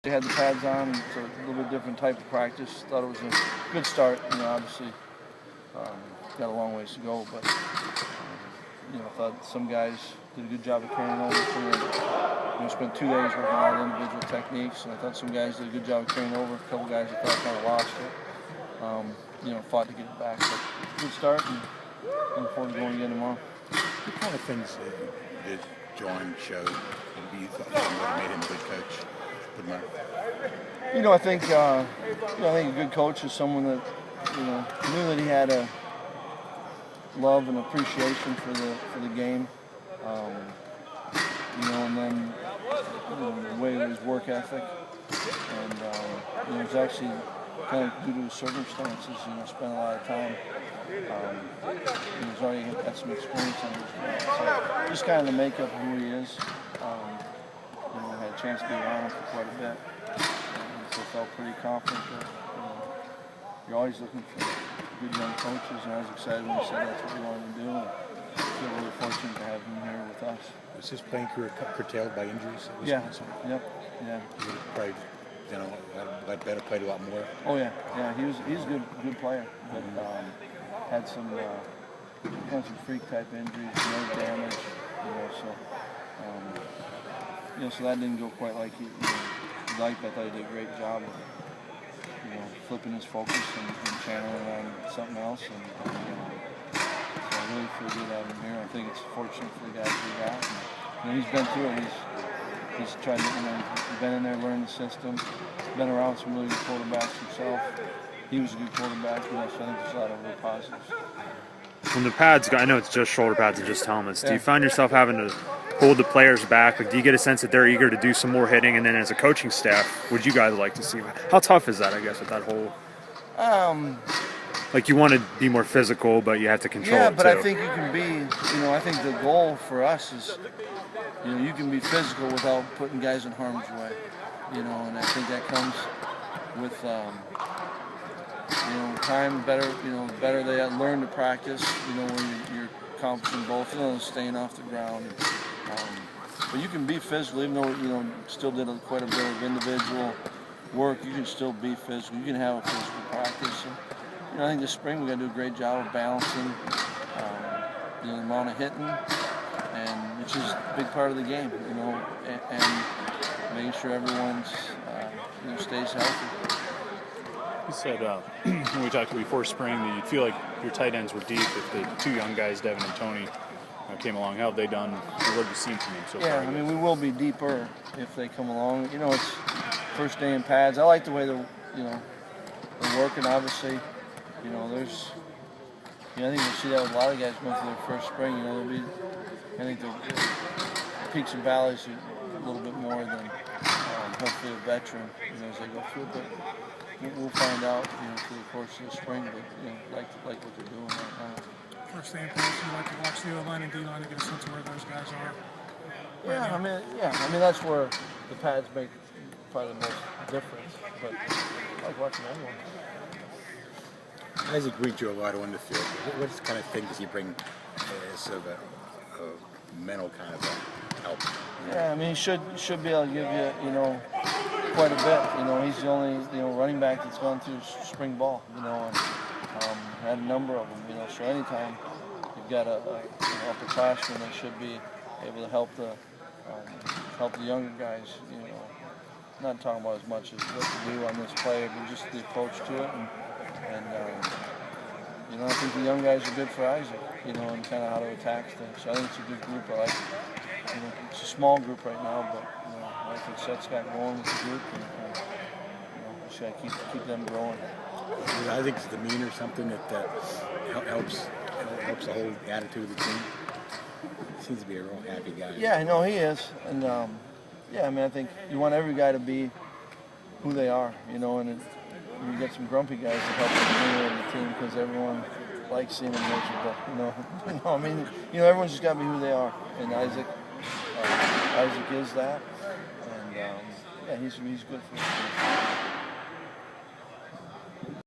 They had the pads on, so a little bit different type of practice. Thought it was a good start. Obviously, got a long ways to go, but thought some guys did a good job of carrying over. Spent 2 days working on individual techniques, and I thought some guys did a good job of carrying over. A couple guys I thought kind of lost it. Fought to get it back. But good start, and looking forward to going again tomorrow. What kind of things did John show that you thought would have made him a good coach? I think a good coach is someone that knew that he had a love and appreciation for the game, and then the way of his work ethic, and it was actually kind of due to his circumstances. Spent a lot of time. He's already got some experience under his belt, so just kind of the makeup of who he is. I had a chance to be around him for quite a bit, and so I felt pretty confident that you're always looking for good young coaches, and I was excited when he said that's what we wanted to do, and I feel really fortunate to have him here with us. Was his playing career curtailed by injuries? Yeah. He probably got better, played a lot more. Oh yeah. He's a good player, but had some freak type injuries, nerve damage, so that didn't go quite like he liked. I thought he did a great job of flipping his focus and channeling on something else, and so I really feel good having him here. I think it's fortunate for the guys we got. And, he's been through it. He's tried to, he's been in there, learned the system, been around some really good quarterbacks himself. He was a good quarterback, so I think there's a lot of real positives. When the pads, I know it's just shoulder pads and just helmets, do you find yourself having to hold the players back? Like, do you get a sense that they're eager to do some more hitting? And then as a coaching staff, would you guys like to see that? How tough is that, I guess, with that whole... Like, you want to be more physical, but you have to control it, too. Yeah, but I think you can be, I think the goal for us is, you can be physical without putting guys in harm's way, and I think that comes with, time, better they learn to practice, when you're accomplishing both, staying off the ground. But you can be physical, even though, still did quite a bit of individual work, you can still be physical. You can have a physical practice. And, I think this spring we got to do a great job of balancing the amount of hitting, and which is a big part of the game, and making sure everyone's stays healthy. You said when we talked before spring that you feel like your tight ends were deep if the two young guys, Devin and Tony, came along. How have they done? What have you seen from them so far? Yeah, we will be deeper if they come along. It's first day in pads. I like the way they're working. Obviously, there's. I think we'll see that with a lot of guys going through their first spring. There'll be. I think the peaks and valleys a little bit more than hopefully a veteran. As they go through it, but we'll find out. Through the course of the spring. But like what they're doing right now. First day in pads, you like to watch the O-line and D-line to get a sense of where those guys are. That's where the pads make probably the most difference. But I like watching everyone. Isaac reads you a lot on the field. What kind of thing does he bring as sort of a mental kind of help? Yeah, he should be able to give you, quite a bit. He's the only, running back that's gone through spring ball, and had a number of them, so anytime you've got a upperclassman that should be able to help the younger guys, not talking about as much as what to do on this play, but just the approach to it, and I think the young guys are good for Isaac, and kind of how to attack things. So I think it's a good group. I like, it's a small group right now, but I think Seth's got going with the group, and just got to keep them growing. I think it's the demeanor or something that helps the whole attitude of the team. He seems to be a real happy guy. Yeah, he is, and I think you want every guy to be who they are, and you get some grumpy guys that help the demeanor of the team because everyone likes seeing them miserable. Everyone's just got to be who they are, and Isaac is that, and he's good for the team.